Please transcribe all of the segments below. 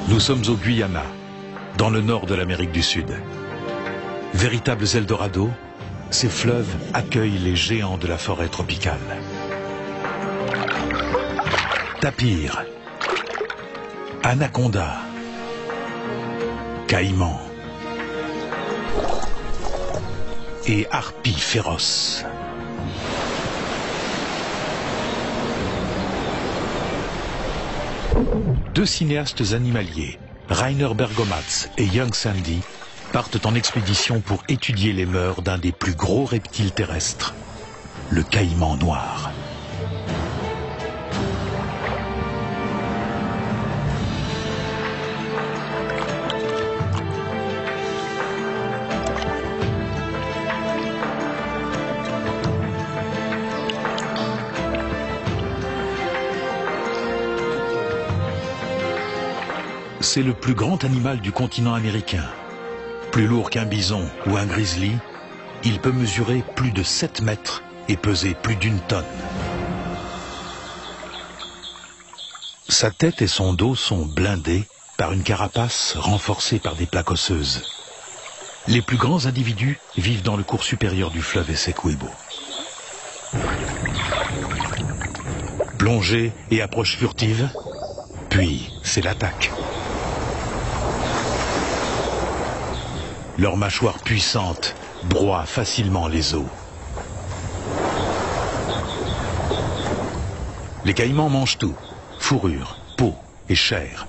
Nous sommes au Guyana, dans le nord de l'Amérique du Sud. Véritables Eldorado, ces fleuves accueillent les géants de la forêt tropicale. Tapir, anaconda, caïman et harpies féroces. Deux cinéastes animaliers, Rainer Bergomatz et Young Sandy, partent en expédition pour étudier les mœurs d'un des plus gros reptiles terrestres, le caïman noir. C'est le plus grand animal du continent américain. Plus lourd qu'un bison ou un grizzly, il peut mesurer plus de 7 mètres et peser plus d'1 tonne. Sa tête et son dos sont blindés par une carapace renforcée par des plaques osseuses. Les plus grands individus vivent dans le cours supérieur du fleuve Essequibo. Plongée et approche furtive, puis c'est l'attaque. Leurs mâchoires puissantes broient facilement les os. Les caïmans mangent tout, fourrure, peau et chair.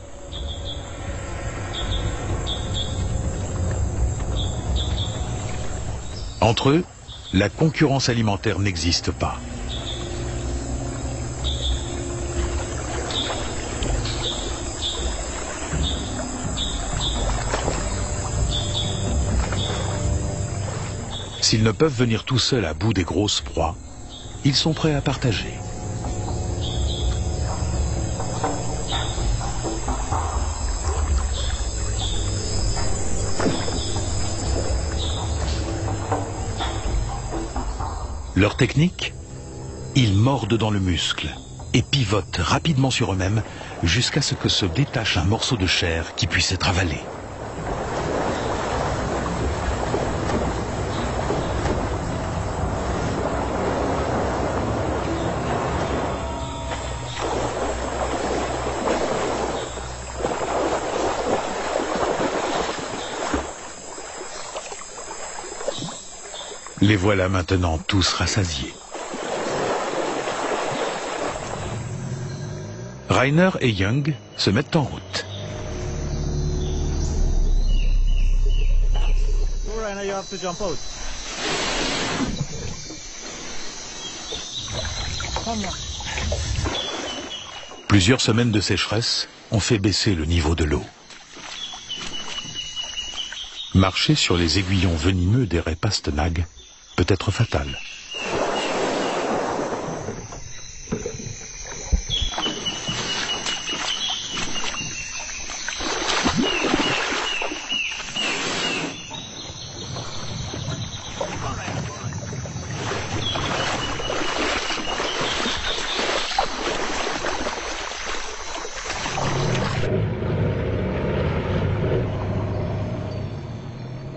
Entre eux, la concurrence alimentaire n'existe pas. S'ils ne peuvent venir tout seuls à bout des grosses proies, ils sont prêts à partager. Leur technique? Ils mordent dans le muscle et pivotent rapidement sur eux-mêmes jusqu'à ce que se détache un morceau de chair qui puisse être avalé. Les voilà maintenant tous rassasiés. Rainer et Young se mettent en route. Rainer, you have to jump out. Plusieurs semaines de sécheresse ont fait baisser le niveau de l'eau. Marcher sur les aiguillons venimeux des raies pastenagues peut être fatal.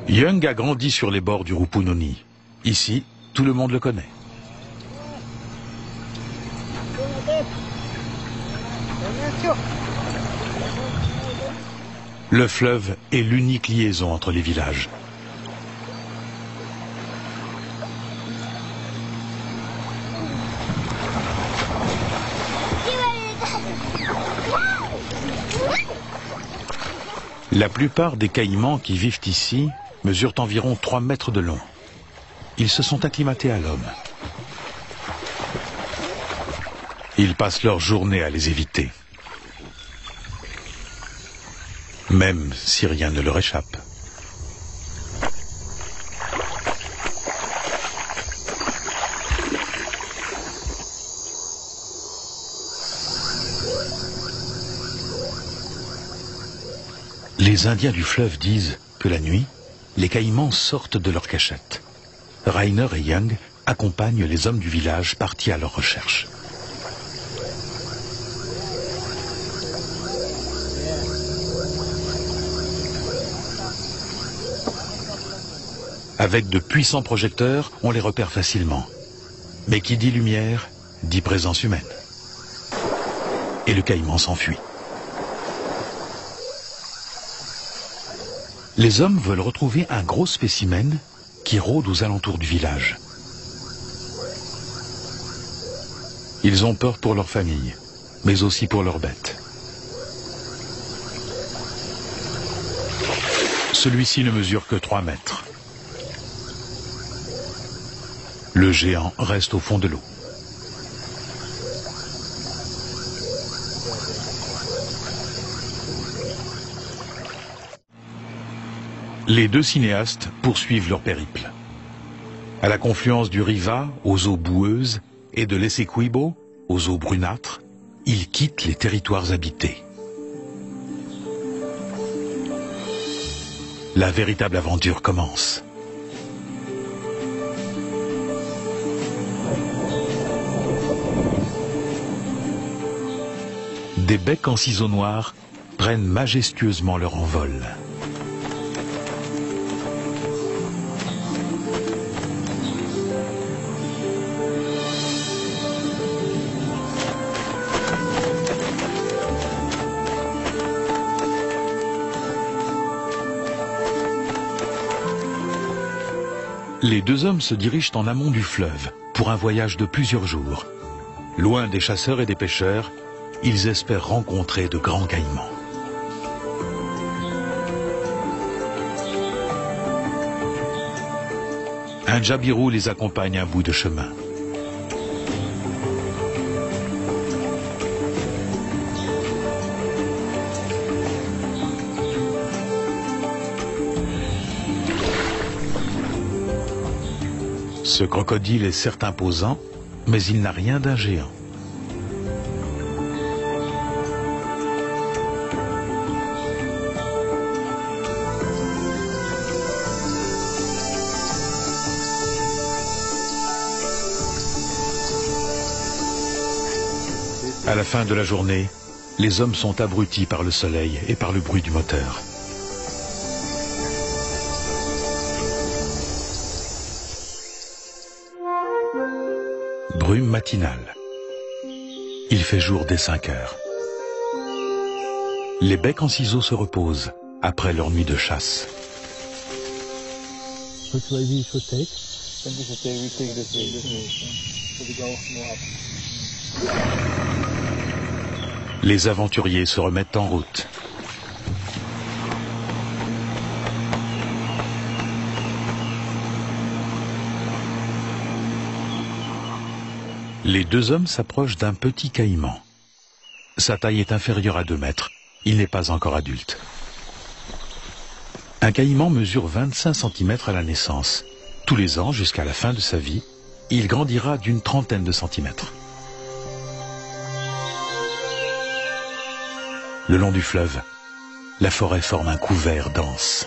Young a grandi sur les bords du Rupununi. Ici, tout le monde le connaît. Le fleuve est l'unique liaison entre les villages. La plupart des caïmans qui vivent ici mesurent environ 3 mètres de long. Ils se sont acclimatés à l'homme. Ils passent leur journée à les éviter. Même si rien ne leur échappe. Les Indiens du fleuve disent que la nuit, les caïmans sortent de leur cachette. Rainer et Young accompagnent les hommes du village partis à leur recherche. Avec de puissants projecteurs, on les repère facilement. Mais qui dit lumière, dit présence humaine. Et le caïman s'enfuit. Les hommes veulent retrouver un gros spécimen qui rôde aux alentours du village. Ils ont peur pour leur famille, mais aussi pour leurs bêtes. Celui-ci ne mesure que 3 mètres. Le géant reste au fond de l'eau. Les 2 cinéastes poursuivent leur périple. À la confluence du Riva, aux eaux boueuses, et de l'Essequibo, aux eaux brunâtres, ils quittent les territoires habités. La véritable aventure commence. Des becs en ciseaux noirs prennent majestueusement leur envol. Les 2 hommes se dirigent en amont du fleuve pour un voyage de plusieurs jours. Loin des chasseurs et des pêcheurs, ils espèrent rencontrer de grands caïmans. Un jabirou les accompagne un bout de chemin. Ce crocodile est certes imposant, mais il n'a rien d'un géant. À la fin de la journée, les hommes sont abrutis par le soleil et par le bruit du moteur. Brume matinale. Il fait jour dès 5 heures. Les becs en ciseaux se reposent après leur nuit de chasse. Les aventuriers se remettent en route. Les 2 hommes s'approchent d'un petit caïman. Sa taille est inférieure à 2 mètres. Il n'est pas encore adulte. Un caïman mesure 25 cm à la naissance. Tous les ans, jusqu'à la fin de sa vie, il grandira d'une 30aine de centimètres. Le long du fleuve, la forêt forme un couvert dense.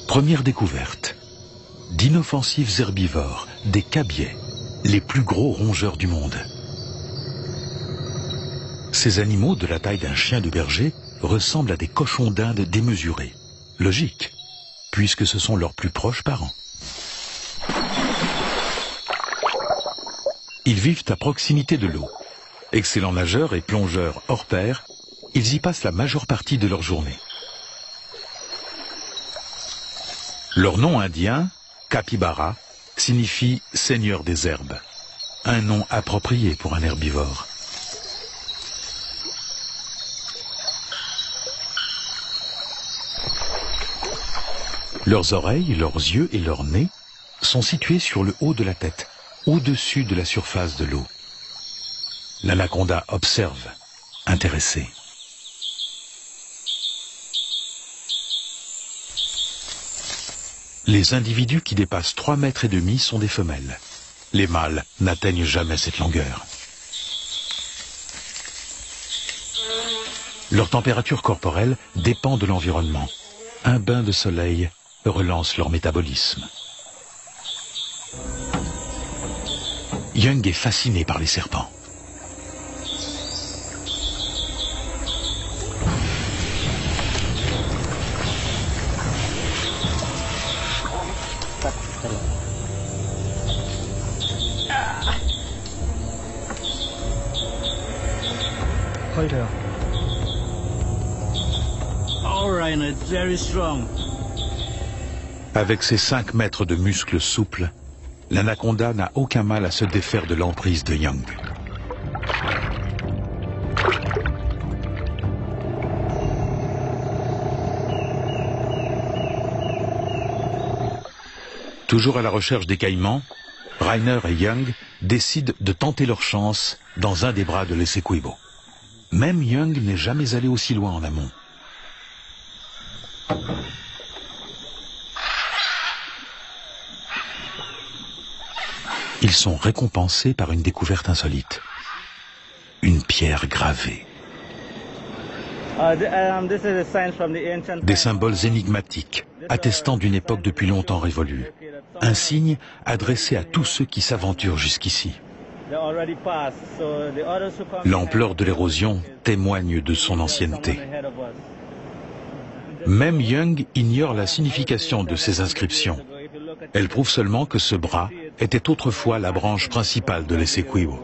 Première découverte, d'inoffensifs herbivores, des cabiais, les plus gros rongeurs du monde. Ces animaux, de la taille d'un chien de berger, ressemblent à des cochons d'Inde démesurés. Logique, puisque ce sont leurs plus proches parents. Ils vivent à proximité de l'eau. Excellents nageurs et plongeurs hors pair, ils y passent la majeure partie de leur journée. Leur nom indien, capybara, signifie « seigneur des herbes », un nom approprié pour un herbivore. Leurs oreilles, leurs yeux et leur nez sont situés sur le haut de la tête, au-dessus de la surface de l'eau. L'anaconda observe, intéressé. Les individus qui dépassent 3,5 mètres sont des femelles. Les mâles n'atteignent jamais cette longueur. Leur température corporelle dépend de l'environnement. Un bain de soleil relancent leur métabolisme. Young est fasciné par les serpents. Avec ses 5 mètres de muscles souples, l'anaconda n'a aucun mal à se défaire de l'emprise de Young. Toujours à la recherche des caïmans, Rainer et Young décident de tenter leur chance dans un des bras de l'Essequibo. Même Young n'est jamais allé aussi loin en amont. Ils sont récompensés par une découverte insolite. Une pierre gravée. Des symboles énigmatiques, attestant d'une époque depuis longtemps révolue. Un signe adressé à tous ceux qui s'aventurent jusqu'ici. L'ampleur de l'érosion témoigne de son ancienneté. Même Young ignore la signification de ces inscriptions. Elle prouve seulement que ce bras était autrefois la branche principale de l'Essequibo.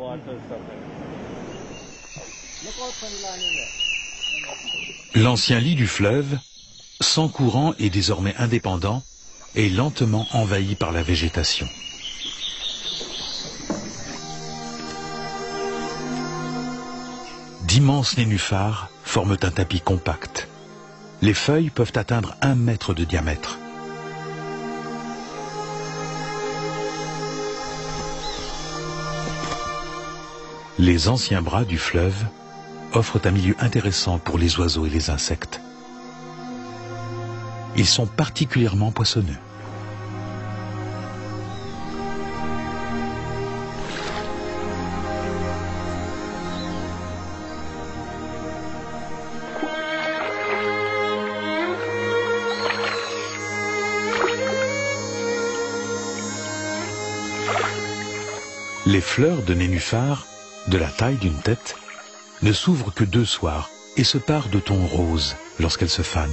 L'ancien lit du fleuve, sans courant et désormais indépendant, est lentement envahi par la végétation. D'immenses nénuphars forment un tapis compact. Les feuilles peuvent atteindre 1 mètre de diamètre. Les anciens bras du fleuve offrent un milieu intéressant pour les oiseaux et les insectes. Ils sont particulièrement poissonneux. Les fleurs de nénuphar, de la taille d'une tête, ne s'ouvrent que 2 soirs et se parent de tons roses lorsqu'elles se fanent.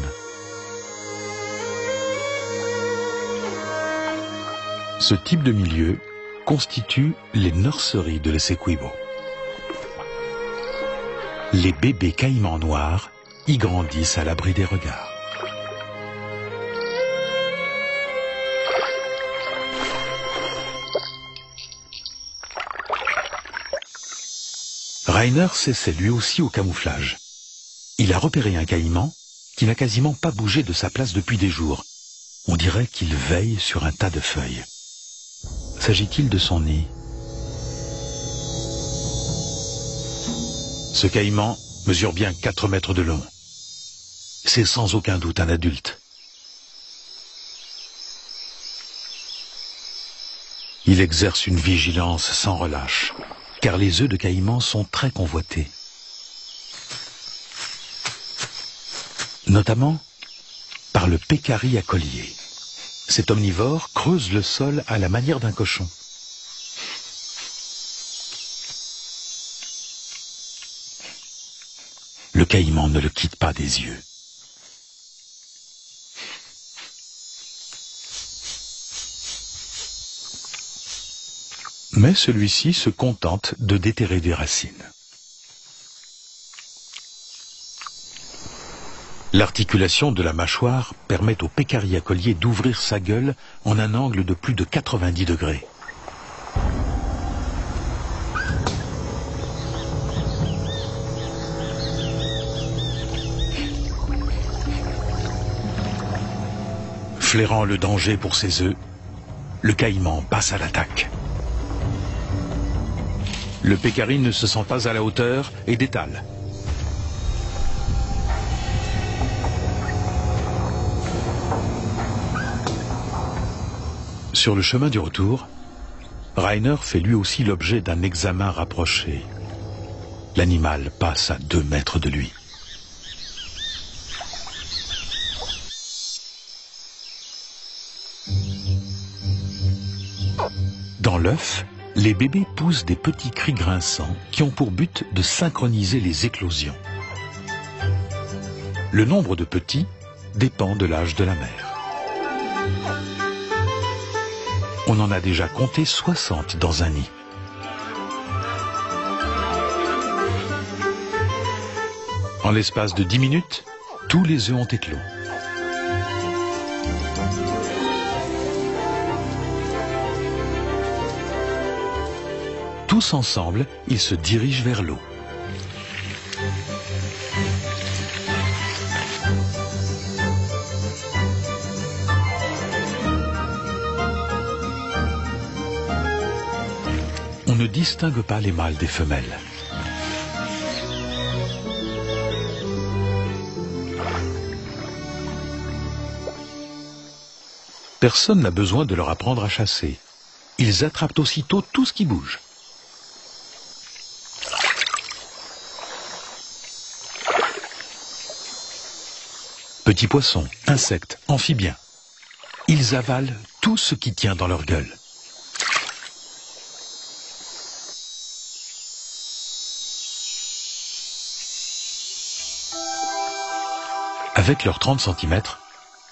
Ce type de milieu constitue les nurseries de l'Essequibo. Les bébés caïmans noirs y grandissent à l'abri des regards. Rainer s'essaie lui aussi au camouflage. Il a repéré un caïman qui n'a quasiment pas bougé de sa place depuis des jours. On dirait qu'il veille sur un tas de feuilles. S'agit-il de son nid? Ce caïman mesure bien 4 mètres de long. C'est sans aucun doute un adulte. Il exerce une vigilance sans relâche, car les œufs de caïman sont très convoités. Notamment par le pécari à collier. Cet omnivore creuse le sol à la manière d'un cochon. Le caïman ne le quitte pas des yeux. Mais celui-ci se contente de déterrer des racines. L'articulation de la mâchoire permet au pécari à collier d'ouvrir sa gueule en un angle de plus de 90 degrés. Flairant le danger pour ses œufs, le caïman passe à l'attaque. Le pécari ne se sent pas à la hauteur et détale. Sur le chemin du retour, Rainer fait lui aussi l'objet d'un examen rapproché. L'animal passe à 2 mètres de lui. l'œuf, les bébés poussent des petits cris grinçants qui ont pour but de synchroniser les éclosions. Le nombre de petits dépend de l'âge de la mère. On en a déjà compté 60 dans un nid. En l'espace de 10 minutes, tous les œufs ont éclos. Tous ensemble, ils se dirigent vers l'eau. On ne distingue pas les mâles des femelles. Personne n'a besoin de leur apprendre à chasser. Ils attrapent aussitôt tout ce qui bouge. Petits poissons, insectes, amphibiens. Ils avalent tout ce qui tient dans leur gueule. Avec leurs 30 cm,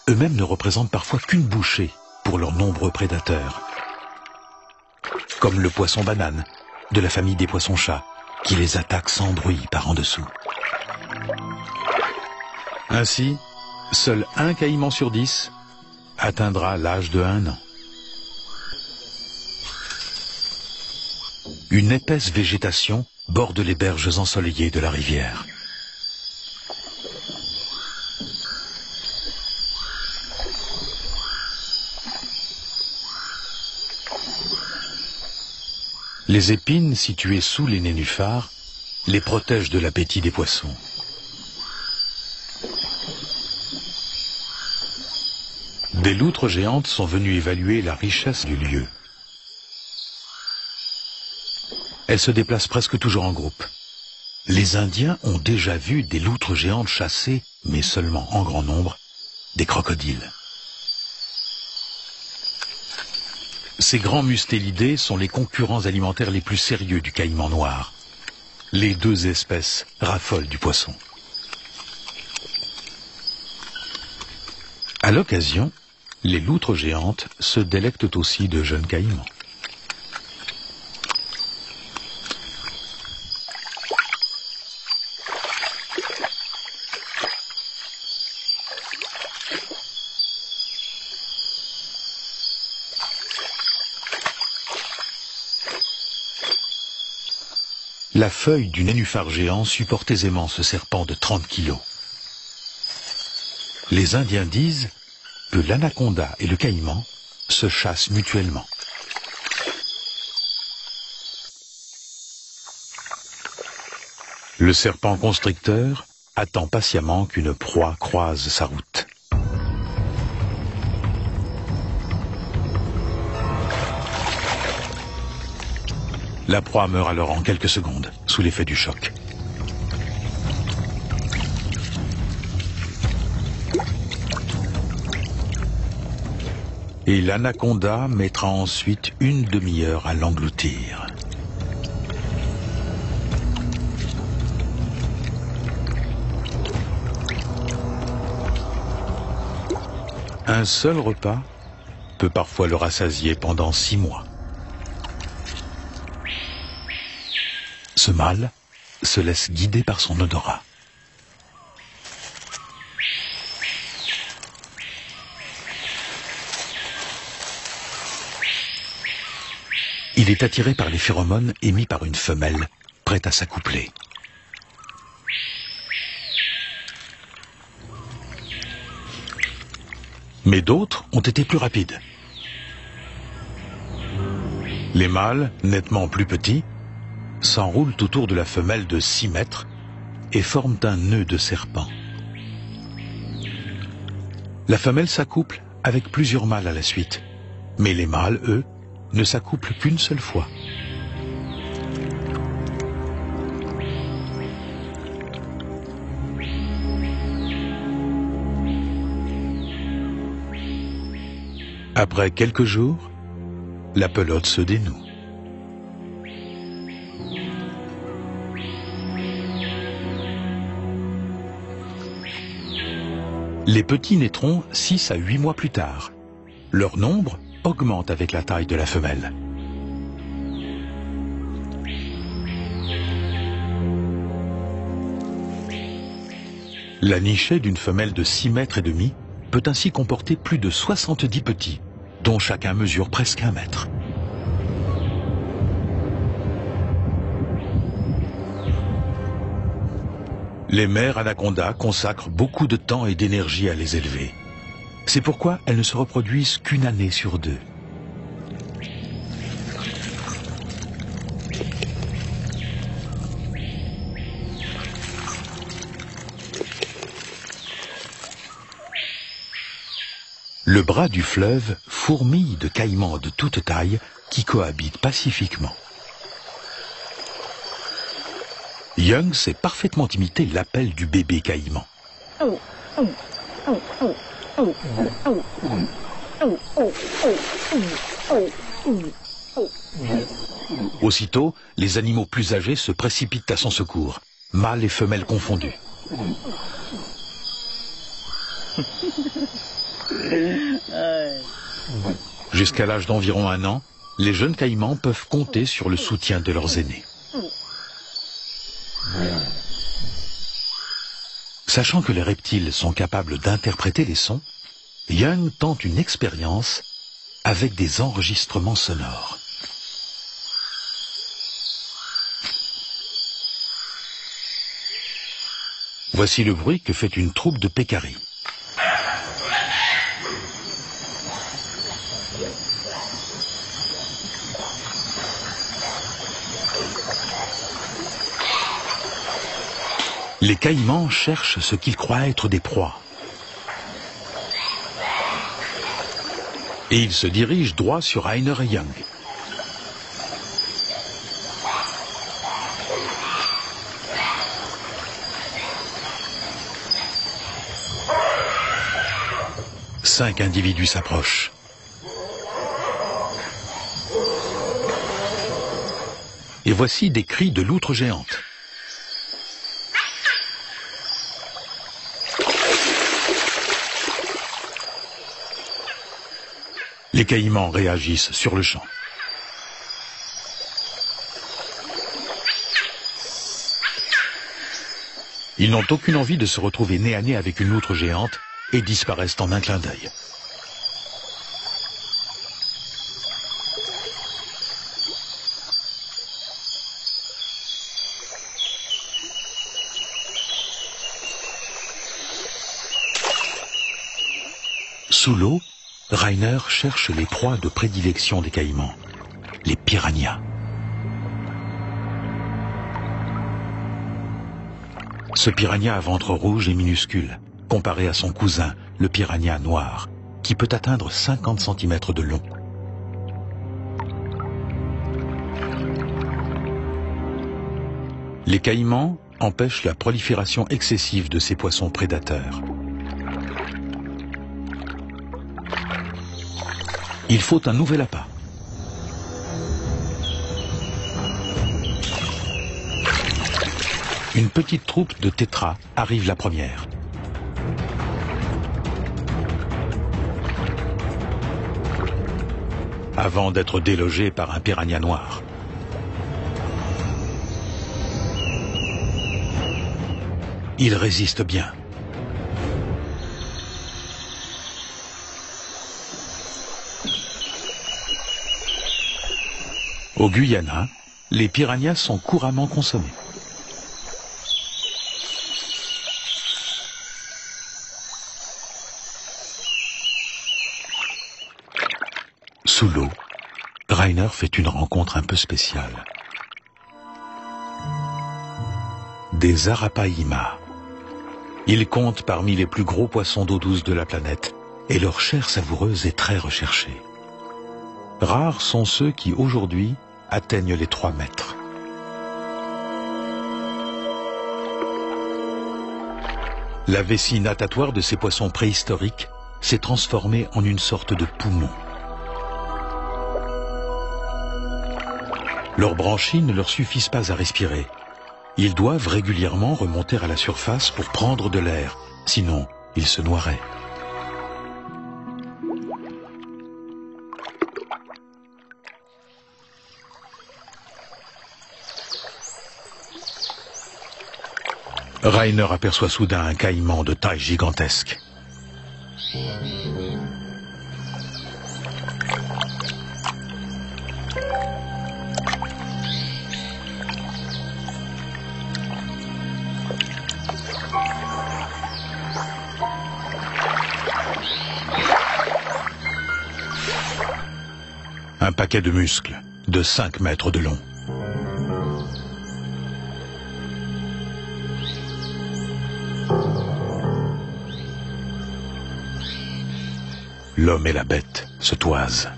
eux-mêmes ne représentent parfois qu'une bouchée pour leurs nombreux prédateurs. Comme le poisson banane, de la famille des poissons-chats, qui les attaque sans bruit par en dessous. Ainsi, seul un caïman sur 10 atteindra l'âge de 1 an. Une épaisse végétation borde les berges ensoleillées de la rivière. Les épines situées sous les nénuphars les protègent de l'appétit des poissons. Des loutres géantes sont venues évaluer la richesse du lieu. Elles se déplacent presque toujours en groupe. Les Indiens ont déjà vu des loutres géantes chasser, mais seulement en grand nombre, des crocodiles. Ces grands mustélidés sont les concurrents alimentaires les plus sérieux du caïman noir. Les deux espèces raffolent du poisson. À l'occasion, les loutres géantes se délectent aussi de jeunes caïmans. La feuille du nénuphar géant supporte aisément ce serpent de 30 kilos. Les Indiens disent que l'anaconda et le caïman se chassent mutuellement. Le serpent constricteur attend patiemment qu'une proie croise sa route. La proie meurt alors en quelques secondes, sous l'effet du choc. Et l'anaconda mettra ensuite une demi-heure à l'engloutir. Un seul repas peut parfois le rassasier pendant 6 mois. Ce mâle se laisse guider par son odorat. Il est attiré par les phéromones émis par une femelle, prête à s'accoupler. Mais d'autres ont été plus rapides. Les mâles, nettement plus petits, s'enroulent autour de la femelle de 6 mètres et forment un nœud de serpent. La femelle s'accouple avec plusieurs mâles à la suite, mais les mâles, eux, ne s'accouplent qu'une seule fois. Après quelques jours, la pelote se dénoue. Les petits naîtront 6 à 8 mois plus tard. Leur nombre augmente avec la taille de la femelle. La nichée d'une femelle de 6 mètres et demi peut ainsi comporter plus de 70 petits, dont chacun mesure presque 1 mètre. Les mères anacondas consacrent beaucoup de temps et d'énergie à les élever. C'est pourquoi elles ne se reproduisent qu'une année sur 2. Le bras du fleuve fourmille de caïmans de toute taille qui cohabitent pacifiquement. Young sait parfaitement imiter l'appel du bébé caïman. Aussitôt, les animaux plus âgés se précipitent à son secours, mâles et femelles confondus. Jusqu'à l'âge d'environ 1 an, les jeunes caïmans peuvent compter sur le soutien de leurs aînés. Sachant que les reptiles sont capables d'interpréter les sons, Young tente une expérience avec des enregistrements sonores. Voici le bruit que fait une troupe de pécaris. Les caïmans cherchent ce qu'ils croient être des proies. Et ils se dirigent droit sur Rainer et Young. Cinq individus s'approchent. Et voici des cris de loutre géante. Les caïmans réagissent sur le champ. Ils n'ont aucune envie de se retrouver nez à nez avec une loutre géante et disparaissent en un clin d'œil. Sous l'eau, Rainer cherche les proies de prédilection des caïmans, les piranhas. Ce piranha à ventre rouge est minuscule, comparé à son cousin, le piranha noir, qui peut atteindre 50 cm de long. Les caïmans empêchent la prolifération excessive de ces poissons prédateurs. Il faut un nouvel appât. Une petite troupe de tétras arrive la première. Avant d'être délogée par un piranha noir. Il résiste bien. Au Guyana, les piranhas sont couramment consommés. Sous l'eau, Rainer fait une rencontre un peu spéciale. Des arapaima. Ils comptent parmi les plus gros poissons d'eau douce de la planète et leur chair savoureuse est très recherchée. Rares sont ceux qui, aujourd'hui, atteignent les 3 mètres. La vessie natatoire de ces poissons préhistoriques s'est transformée en une sorte de poumon. Leurs branchies ne leur suffisent pas à respirer. Ils doivent régulièrement remonter à la surface pour prendre de l'air, sinon il se noierait. Rainer aperçoit soudain un caïman de taille gigantesque. Un paquet de muscles de 5 mètres de long. L'homme et la bête se toisent.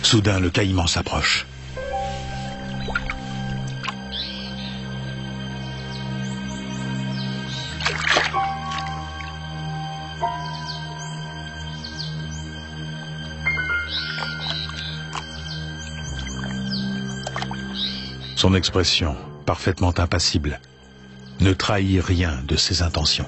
Soudain, le caïman s'approche. Son expression, parfaitement impassible, ne trahit rien de ses intentions.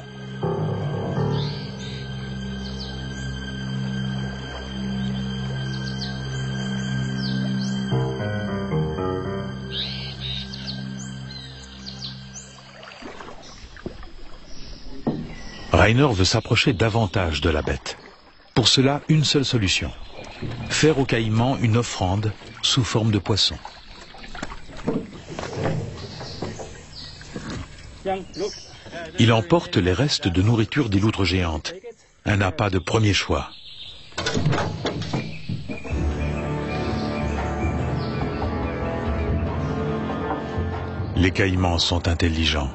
Rainer veut s'approcher davantage de la bête. Pour cela, une seule solution. Faire au caïman une offrande sous forme de poisson. Il emporte les restes de nourriture des loutres géantes. Un appât de premier choix. Les caïmans sont intelligents.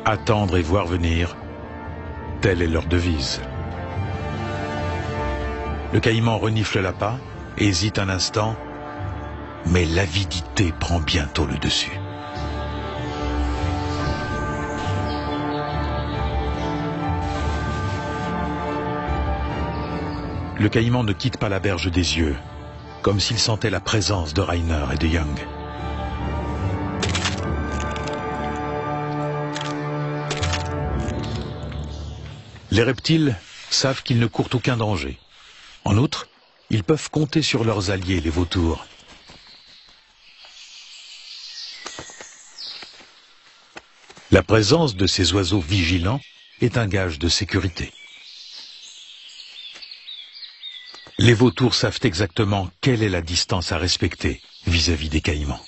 Attendre et voir venir, telle est leur devise. Le caïman renifle l'appât, hésite un instant, mais l'avidité prend bientôt le dessus. Le caïman ne quitte pas la berge des yeux, comme s'il sentait la présence de Rainer et de Young. Les reptiles savent qu'ils ne courent aucun danger. En outre, ils peuvent compter sur leurs alliés, les vautours. La présence de ces oiseaux vigilants est un gage de sécurité. Les vautours savent exactement quelle est la distance à respecter vis-à-vis des caïmans.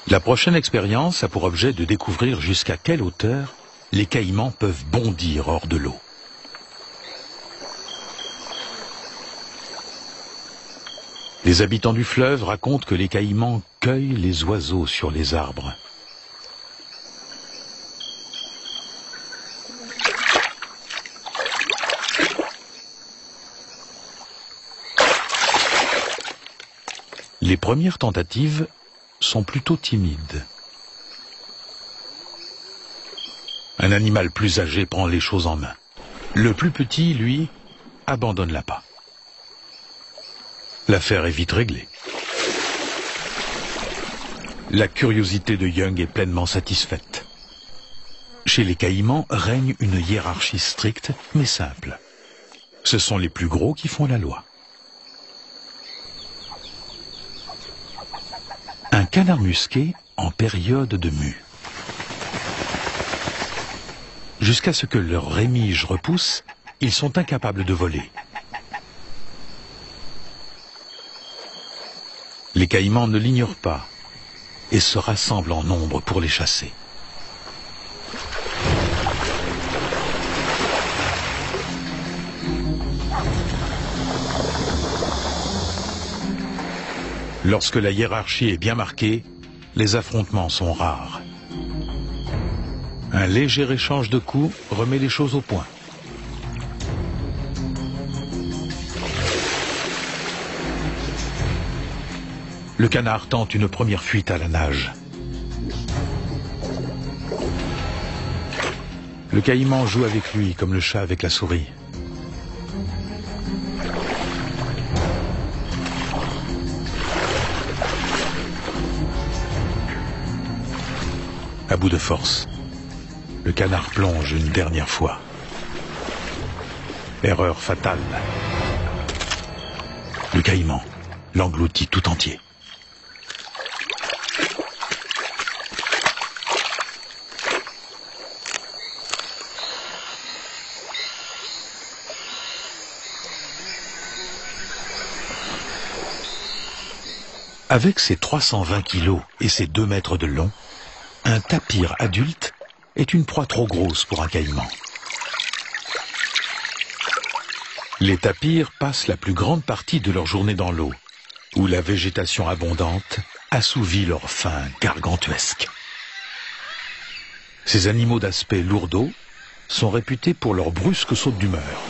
La prochaine expérience a pour objet de découvrir jusqu'à quelle hauteur les caïmans peuvent bondir hors de l'eau. Les habitants du fleuve racontent que les caïmans cueillent les oiseaux sur les arbres. Les premières tentatives sont plutôt timides. Un animal plus âgé prend les choses en main. Le plus petit, lui, abandonne l'appât. L'affaire est vite réglée. La curiosité de Young est pleinement satisfaite. Chez les caïmans règne une hiérarchie stricte mais simple. Ce sont les plus gros qui font la loi. Un canard musqué en période de mue. Jusqu'à ce que leur rémige repousse, ils sont incapables de voler. Les caïmans ne l'ignorent pas et se rassemblent en nombre pour les chasser. Lorsque la hiérarchie est bien marquée, les affrontements sont rares. Un léger échange de coups remet les choses au point. Le canard tente une première fuite à la nage. Le caïman joue avec lui comme le chat avec la souris. À bout de force, le canard plonge une dernière fois. Erreur fatale. Le caïman l'engloutit tout entier. Avec ses 320 kilos et ses 2 mètres de long, un tapir adulte est une proie trop grosse pour un caïman. Les tapirs passent la plus grande partie de leur journée dans l'eau, où la végétation abondante assouvit leur faim gargantuesque. Ces animaux d'aspect lourdeau sont réputés pour leur brusque saute d'humeur.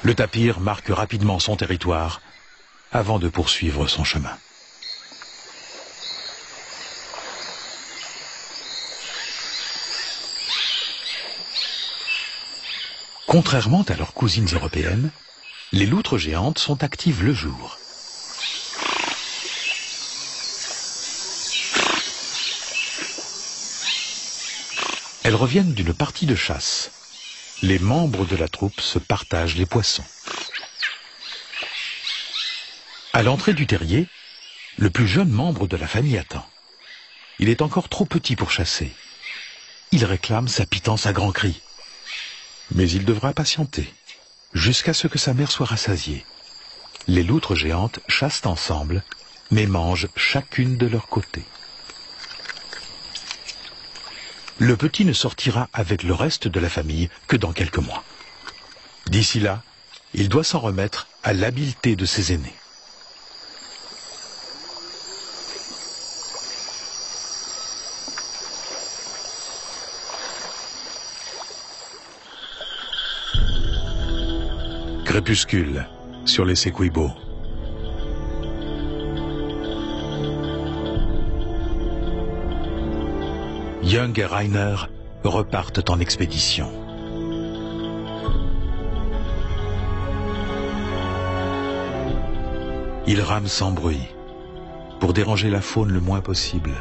Le tapir marque rapidement son territoire avant de poursuivre son chemin. Contrairement à leurs cousines européennes, les loutres géantes sont actives le jour. Elles reviennent d'une partie de chasse. Les membres de la troupe se partagent les poissons. À l'entrée du terrier, le plus jeune membre de la famille attend. Il est encore trop petit pour chasser. Il réclame sa pitance à grands cris. Mais il devra patienter, jusqu'à ce que sa mère soit rassasiée. Les loutres géantes chassent ensemble, mais mangent chacune de leur côté. Le petit ne sortira avec le reste de la famille que dans quelques mois. D'ici là, il doit s'en remettre à l'habileté de ses aînés. Crépuscule sur les Essequibo. Young et Rainer repartent en expédition. Ils rament sans bruit, pour déranger la faune le moins possible.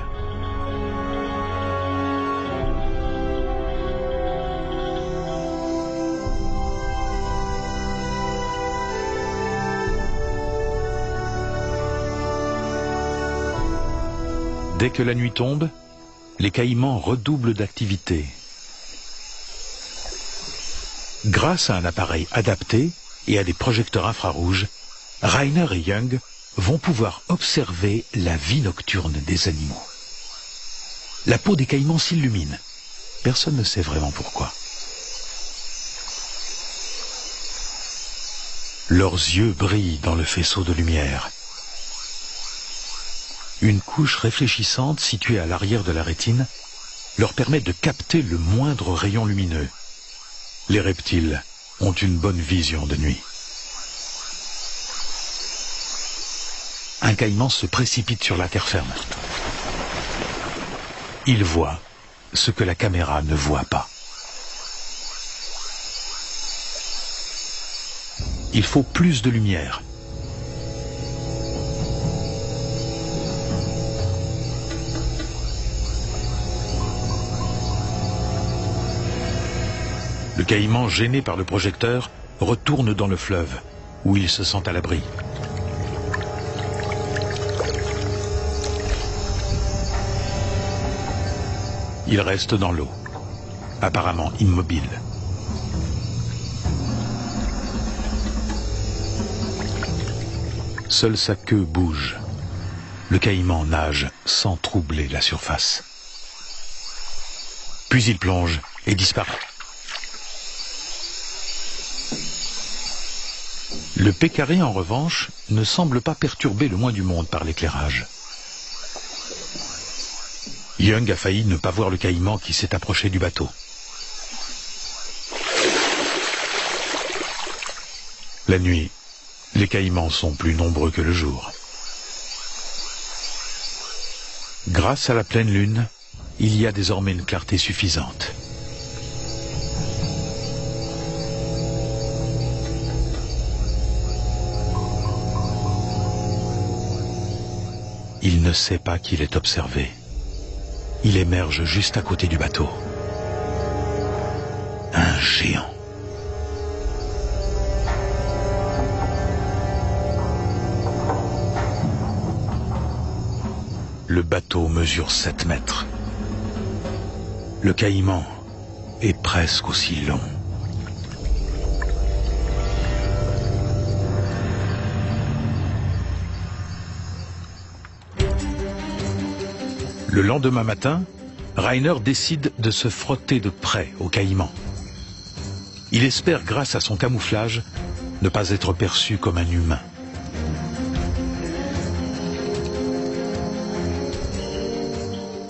Dès que la nuit tombe, les caïmans redoublent d'activité. Grâce à un appareil adapté et à des projecteurs infrarouges, Rainer et Young vont pouvoir observer la vie nocturne des animaux. La peau des caïmans s'illumine. Personne ne sait vraiment pourquoi. Leurs yeux brillent dans le faisceau de lumière. Une couche réfléchissante située à l'arrière de la rétine leur permet de capter le moindre rayon lumineux. Les reptiles ont une bonne vision de nuit. Un caïman se précipite sur la terre ferme. Il voit ce que la caméra ne voit pas. Il faut plus de lumière. Le caïman, gêné par le projecteur, retourne dans le fleuve, où il se sent à l'abri. Il reste dans l'eau, apparemment immobile. Seule sa queue bouge. Le caïman nage sans troubler la surface. Puis il plonge et disparaît. Le pécaré, en revanche, ne semble pas perturbé le moins du monde par l'éclairage. Young a failli ne pas voir le caïman qui s'est approché du bateau. La nuit, les caïmans sont plus nombreux que le jour. Grâce à la pleine lune, il y a désormais une clarté suffisante. Il ne sait pas qu'il est observé. Il émerge juste à côté du bateau. Un géant. Le bateau mesure 7 mètres. Le caïman est presque aussi long. Le lendemain matin, Rainer décide de se frotter de près au caïman. Il espère, grâce à son camouflage, ne pas être perçu comme un humain.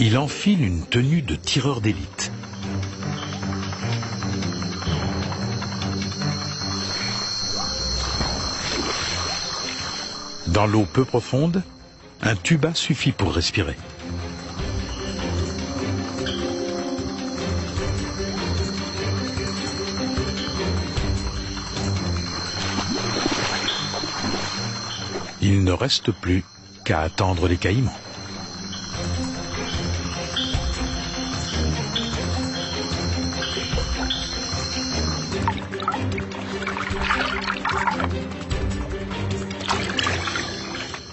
Il enfile une tenue de tireur d'élite. Dans l'eau peu profonde, un tuba suffit pour respirer. Il ne reste plus qu'à attendre les caïmans.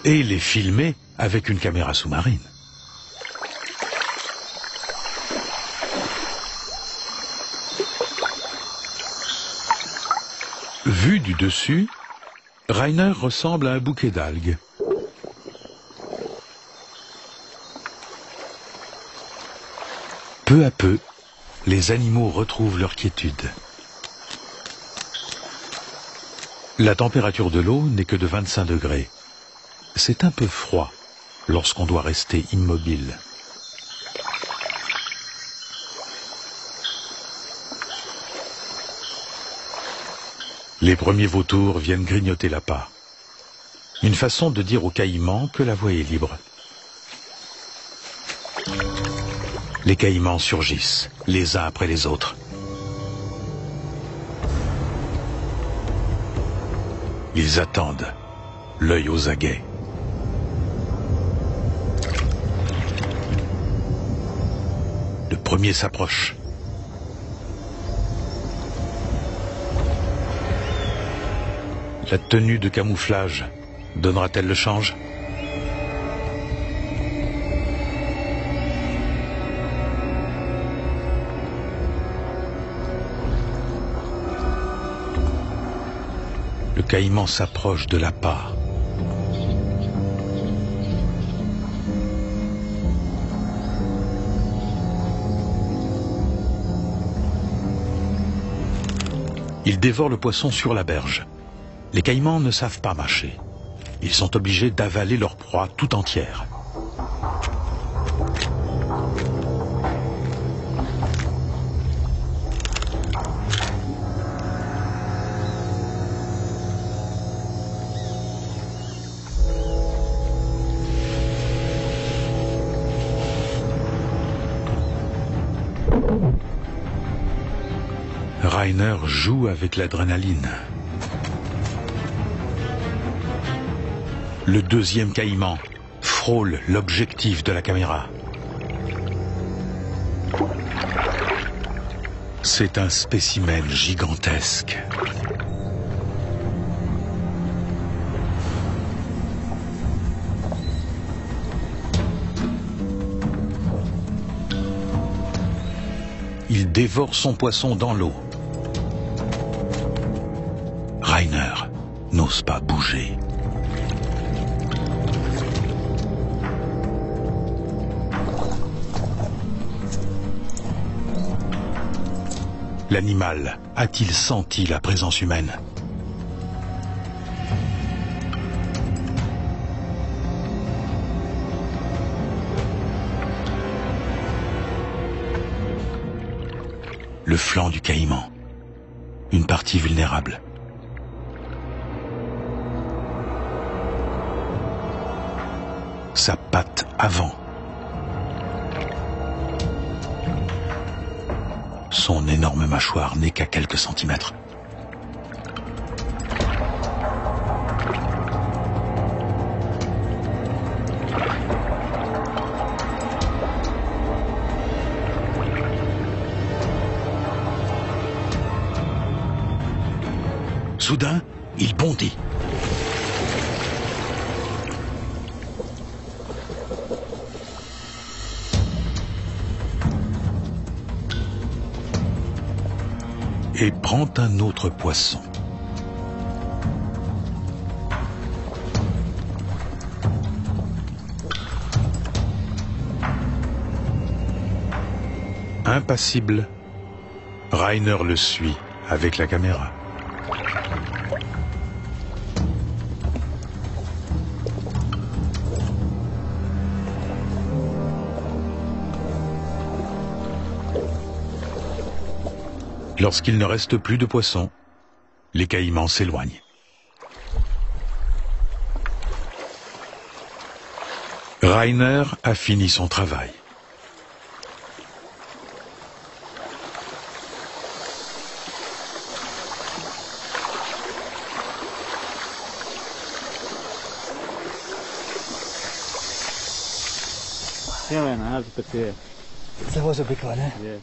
Et les filmer avec une caméra sous-marine. Vu du dessus, Rainer ressemble à un bouquet d'algues. Peu à peu, les animaux retrouvent leur quiétude. La température de l'eau n'est que de 25 degrés. C'est un peu froid lorsqu'on doit rester immobile. Les premiers vautours viennent grignoter l'appât. Une façon de dire aux caïmans que la voie est libre. Les caïmans surgissent, les uns après les autres. Ils attendent, l'œil aux aguets. Le premier s'approche. La tenue de camouflage donnera-t-elle le change? Le caïman s'approche de l'appât. Il dévore le poisson sur la berge. Les caïmans ne savent pas mâcher. Ils sont obligés d'avaler leur proie tout entière. Rainer joue avec l'adrénaline. Le deuxième caïman frôle l'objectif de la caméra. C'est un spécimen gigantesque. Il dévore son poisson dans l'eau. Rainer n'ose pas bouger. L'animal a-t-il senti la présence humaine? Le flanc du caïman, une partie vulnérable. Sa patte avant. Son énorme mâchoire n'est qu'à quelques centimètres. Soudain, il bondit. Et prend un autre poisson. Impassible, Rainer le suit avec la caméra. Lorsqu'il ne reste plus de poissons, les caïmans s'éloignent. Rainer a fini son travail.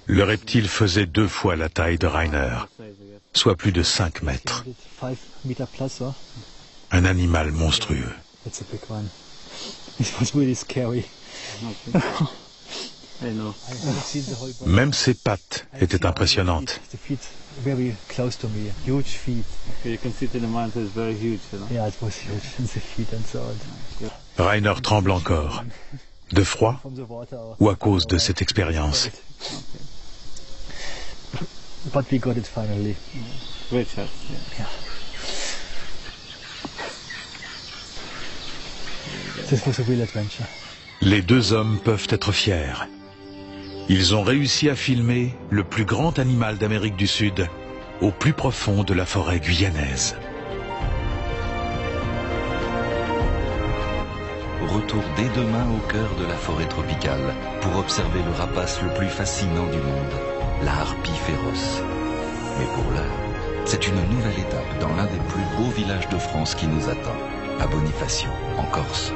Le reptile faisait 2 fois la taille de Rainer, soit plus de 5 mètres. Un animal monstrueux. Même ses pattes étaient impressionnantes. Rainer tremble encore. De froid ou à cause de cette expérience? Les 2 hommes peuvent être fiers. Ils ont réussi à filmer le plus grand animal d'Amérique du Sud au plus profond de la forêt guyanaise. Retour dès demain au cœur de la forêt tropicale pour observer le rapace le plus fascinant du monde, la harpie féroce. Mais pour l'heure, c'est une nouvelle étape dans l'un des plus beaux villages de France qui nous attend, à Bonifacio, en Corse.